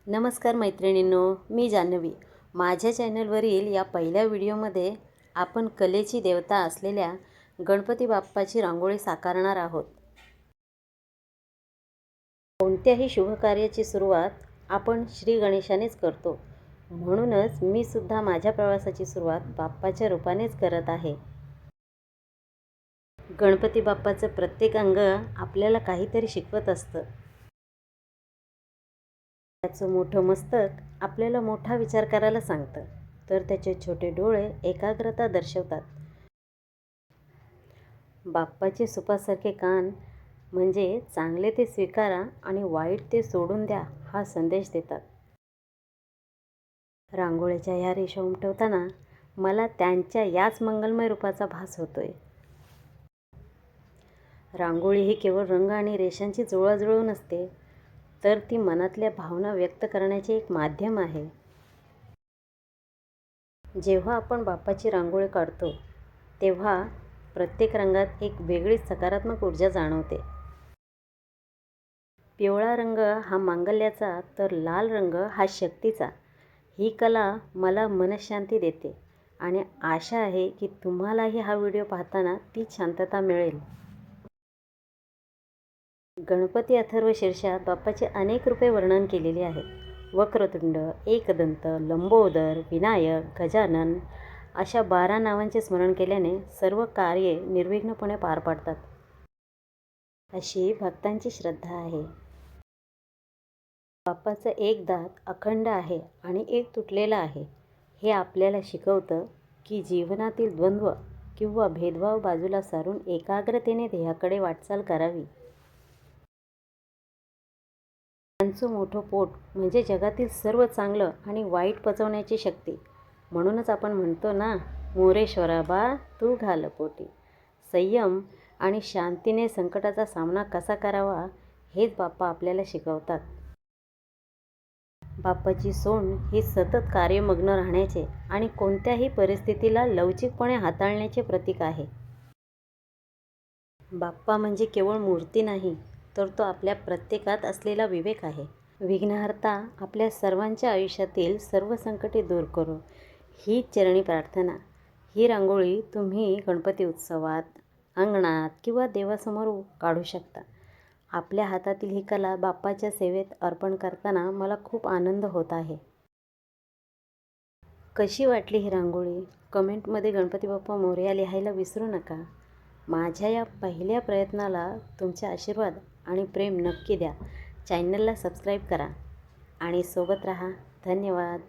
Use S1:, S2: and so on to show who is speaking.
S1: नमस्कार मैत्रिणींनो, मी जान्हवी. माझ्या चॅनलवरील या पहिल्या व्हिडिओमध्ये आपण कलेची देवता असलेल्या गणपती बाप्पाची रांगोळी साकारणार आहोत. कोणत्याही शुभकार्याची सुरुवात आपण श्री गणेशानेच करतो. म्हणूनच मी सुद्धा माझ्या प्रवासाची सुरुवात बाप्पाच्या रूपानेच करत आहे. गणपती बाप्पाचं प्रत्येक अंग आपल्याला काहीतरी शिकवत असतं. त्याचं मोठं मस्तक आपल्याला मोठा विचार करायला सांगतं, तर त्याचे छोटे डोळे एकाग्रता दर्शवतात. बाप्पाचे सुपासारखे कान म्हणजे चांगले ते स्वीकारा आणि वाईट ते सोडून द्या हा संदेश देतात. रांगोळीच्या ह्या रेषा उमटवताना मला त्यांच्या याच मंगलमय रूपाचा भास होतोय. रांगोळी ही केवळ रंग आणि रेषांची जुळवाजुळव नसते, तर ती मनातल्या भावना व्यक्त करण्याचे एक माध्यम आहे. जेव्हा आपण बाप्पाची रांगोळी काढतो तेव्हा प्रत्येक रंगात एक वेगळीच सकारात्मक ऊर्जा जाणवते. पिवळा रंग हा मांगल्याचा तर लाल रंग हा शक्तीचा. ही कला मला मनःशांती देते आणि आशा आहे की तुम्हालाही हा व्हिडिओ पाहताना तीच शांतता मिळेल. गणपती अथर्वशीर्षात बाप्पाचे अनेक रूपे वर्णन केलेली आहेत. वक्रतुंड, एकदंत, लंबोदर, विनायक, गजानन अशा 12 नावांचे स्मरण केल्याने सर्व कार्ये निर्विघ्नपणे पार पडतात, अशी भक्तांची श्रद्धा आहे. बाप्पाचं एक दात अखंड आहे आणि एक तुटलेला आहे. हे आपल्याला शिकवतं की जीवनातील द्वंद्व किंवा भेदभाव बाजूला सारून एकाग्रतेने ध्येयाकडे वाटचाल करावी. त्यांचं मोठं पोट म्हणजे जगातील सर्व चांगलं आणि वाईट पचवण्याची शक्ती. म्हणूनच आपण म्हणतो ना, मोरेश्वरा बा तू घाल पोटी. संयम आणि शांतीने संकटाचा सामना कसा करावा हेच बाप्पा आपल्याला शिकवतात. बाप्पाची सोंड ही सतत कार्यमग्न राहण्याचे आणि कोणत्याही परिस्थितीला लवचिकपणे हाताळण्याचे प्रतीक आहे. बाप्पा म्हणजे केवळ मूर्ती नाही, तर तो आपल्या प्रत्येकात असलेला विवेक आहे. विघ्नहर्ता आपल्या सर्वांच्या आयुष्यातील सर्व संकटे दूर करो, हीच चरणी प्रार्थना. ही रांगोळी तुम्ही गणपती उत्सवात, अंगणात किंवा देवासमोर काढू शकता. आपल्या हातातील ही कला बाप्पाच्या सेवेत अर्पण करताना मला खूप आनंद होत आहे. कशी वाटली ही रांगोळी? कमेंटमध्ये गणपती बाप्पा मोरया लिहायला विसरू नका. माझ्या या पहिल्या प्रयत्नाला तुमचे आशीर्वाद आणि प्रेम नक्की द्या. चॅनलला सबस्क्राईब करा आणि सोबत राहा. धन्यवाद.